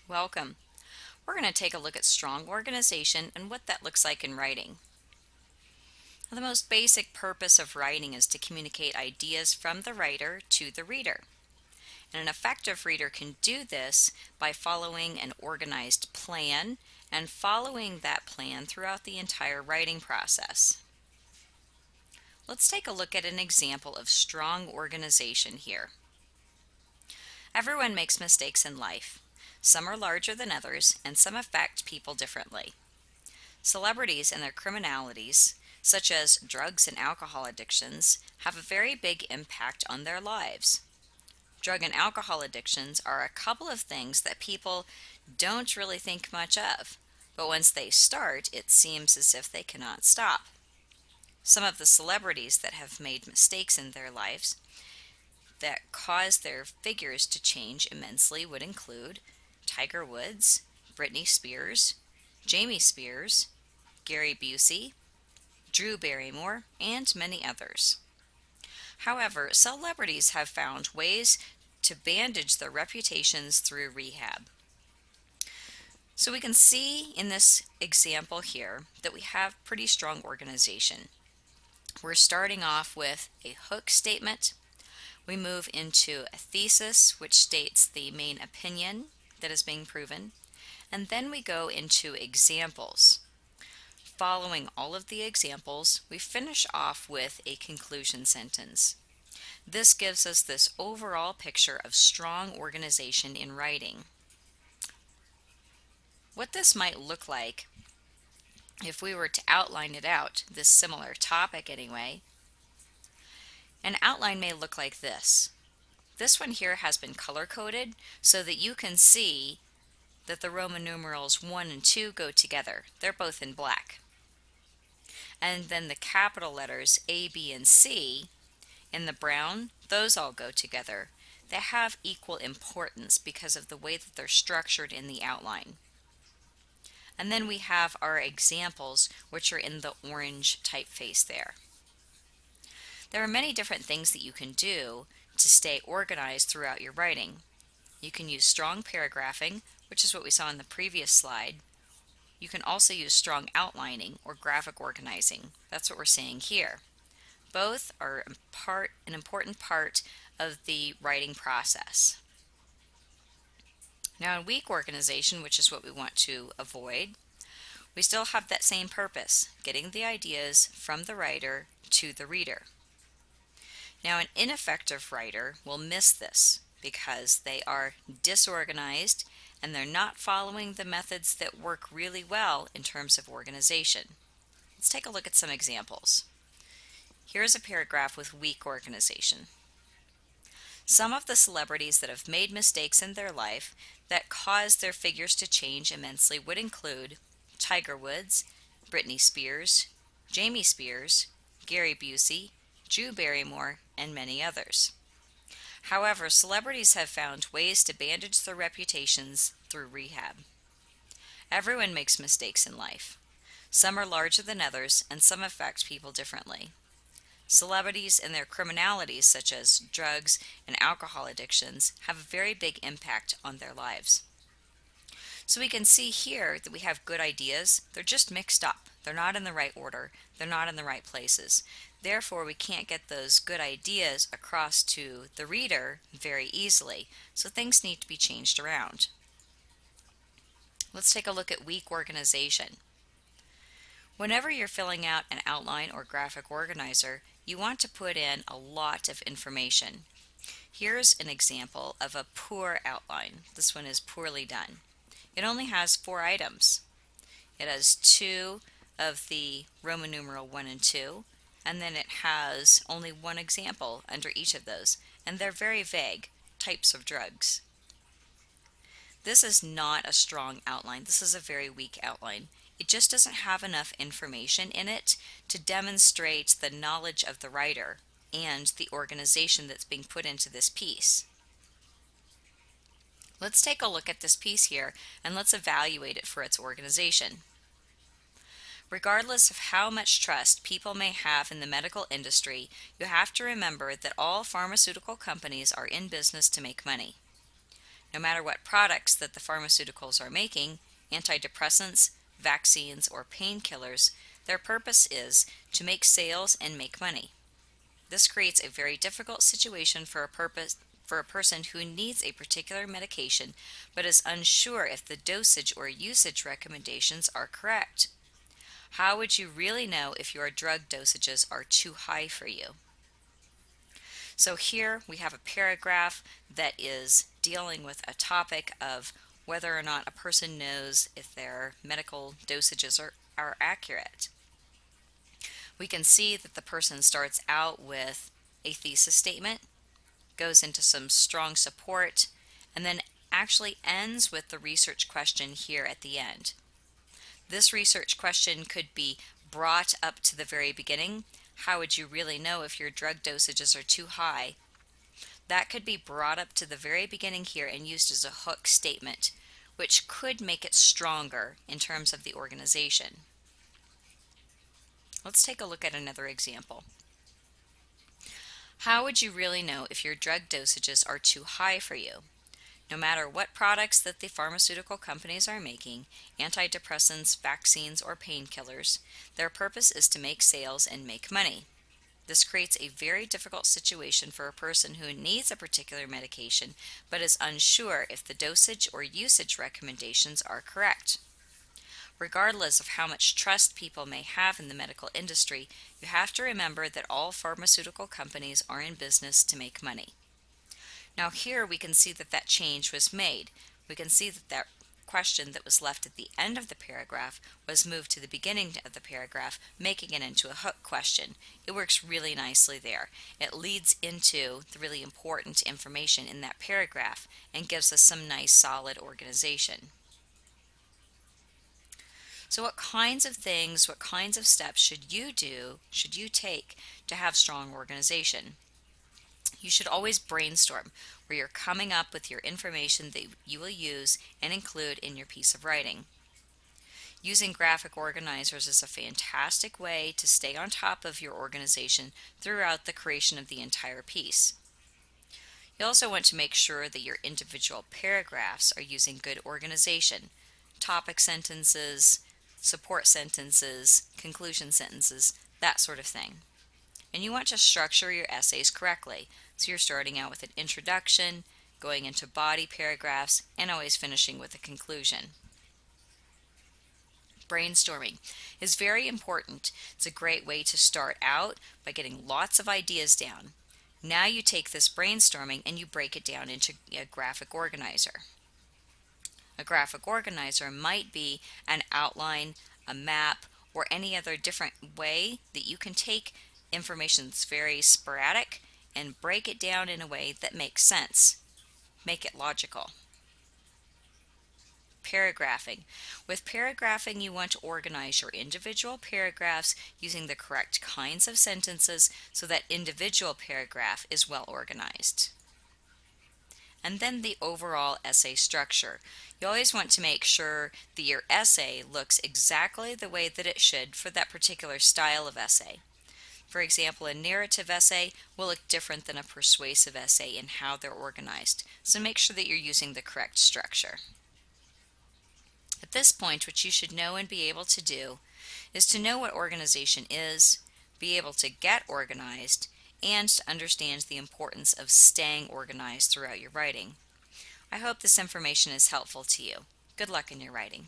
Welcome. We're going to take a look at strong organization and what that looks like in writing. Now, the most basic purpose of writing is to communicate ideas from the writer to the reader. And an effective reader can do this by following an organized plan and following that plan throughout the entire writing process. Let's take a look at an example of strong organization here. Everyone makes mistakes in life. Some are larger than others, and some affect people differently. Celebrities and their criminalities, such as drugs and alcohol addictions, have a very big impact on their lives. Drug and alcohol addictions are a couple of things that people don't really think much of, but once they start, it seems as if they cannot stop. Some of the celebrities that have made mistakes in their lives that cause their figures to change immensely would include Tiger Woods, Britney Spears, Jamie Spears, Gary Busey, Drew Barrymore, and many others. However, celebrities have found ways to bandage their reputations through rehab. So we can see in this example here that we have pretty strong organization. We're starting off with a hook statement. We move into a thesis, which states the main opinion that is being proven, and then we go into examples. Following all of the examples, we finish off with a conclusion sentence. This gives us this overall picture of strong organization in writing. What this might look like if we were to outline it out, this similar topic anyway, an outline may look like this. This one here has been color coded so that you can see that the Roman numerals 1 and 2 go together. They're both in black. And then the capital letters A, B, and C in the brown, those all go together. They have equal importance because of the way that they're structured in the outline. And then we have our examples, which are in the orange typeface there. There are many different things that you can do to stay organized throughout your writing. You can use strong paragraphing, which is what we saw in the previous slide. You can also use strong outlining or graphic organizing. That's what we're seeing here. Both are an important part of the writing process. Now in weak organization, which is what we want to avoid, we still have that same purpose, getting the ideas from the writer to the reader. Now an ineffective writer will miss this because they are disorganized and they're not following the methods that work really well in terms of organization. Let's take a look at some examples. Here's a paragraph with weak organization. Some of the celebrities that have made mistakes in their life that cause their figures to change immensely would include Tiger Woods, Britney Spears, Jamie Spears, Gary Busey, Drew Barrymore, and many others. However, celebrities have found ways to bandage their reputations through rehab. Everyone makes mistakes in life. Some are larger than others, and some affect people differently. Celebrities and their criminalities, such as drugs and alcohol addictions, have a very big impact on their lives. So we can see here that we have good ideas. They're just mixed up. They're not in the right order. They're not in the right places. Therefore, we can't get those good ideas across to the reader very easily. So things need to be changed around. Let's take a look at weak organization. Whenever you're filling out an outline or graphic organizer, you want to put in a lot of information. Here's an example of a poor outline. This one is poorly done. It only has 4 items. It has 2 of the Roman numeral 1 and 2, and then it has only 1 example under each of those, and they're very vague types of drugs. This is not a strong outline. This is a very weak outline. It just doesn't have enough information in it to demonstrate the knowledge of the writer and the organization that's being put into this piece. Let's take a look at this piece here and let's evaluate it for its organization. Regardless of how much trust people may have in the medical industry, you have to remember that all pharmaceutical companies are in business to make money. No matter what products that the pharmaceuticals are making, antidepressants, vaccines, or painkillers, their purpose is to make sales and make money. This creates a very difficult situation for a person who needs a particular medication but is unsure if the dosage or usage recommendations are correct. How would you really know if your drug dosages are too high for you? So here we have a paragraph that is dealing with a topic of whether or not a person knows if their medical dosages are accurate. We can see that the person starts out with a thesis statement, goes into some strong support, and then actually ends with the research question here at the end. This research question could be brought up to the very beginning. How would you really know if your drug dosages are too high? That could be brought up to the very beginning here and used as a hook statement, which could make it stronger in terms of the organization. Let's take a look at another example. How would you really know if your drug dosages are too high for you? No matter what products that the pharmaceutical companies are making, antidepressants, vaccines, or painkillers, their purpose is to make sales and make money. This creates a very difficult situation for a person who needs a particular medication but is unsure if the dosage or usage recommendations are correct. Regardless of how much trust people may have in the medical industry, you have to remember that all pharmaceutical companies are in business to make money. Now here we can see that change was made. We can see that question that was left at the end of the paragraph was moved to the beginning of the paragraph, making it into a hook question. It works really nicely there. It leads into the really important information in that paragraph and gives us some nice solid organization. So what kinds of things, what kinds of steps should you take to have strong organization? You should always brainstorm where you're coming up with your information that you will use and include in your piece of writing. Using graphic organizers is a fantastic way to stay on top of your organization throughout the creation of the entire piece. You also want to make sure that your individual paragraphs are using good organization, topic sentences, support sentences, conclusion sentences, that sort of thing. And you want to structure your essays correctly. So you're starting out with an introduction, going into body paragraphs, and always finishing with a conclusion. Brainstorming is very important. It's a great way to start out by getting lots of ideas down. Now you take this brainstorming and you break it down into a graphic organizer. A graphic organizer might be an outline, a map, or any other different way that you can take information that's very sporadic and break it down in a way that makes sense. Make it logical. Paragraphing. With paragraphing, you want to organize your individual paragraphs using the correct kinds of sentences so that individual paragraph is well organized. And then the overall essay structure. You always want to make sure that your essay looks exactly the way that it should for that particular style of essay. For example, a narrative essay will look different than a persuasive essay in how they're organized, so make sure that you're using the correct structure. At this point, what you should know and be able to do is to know what organization is, be able to get organized, and to understand the importance of staying organized throughout your writing. I hope this information is helpful to you. Good luck in your writing.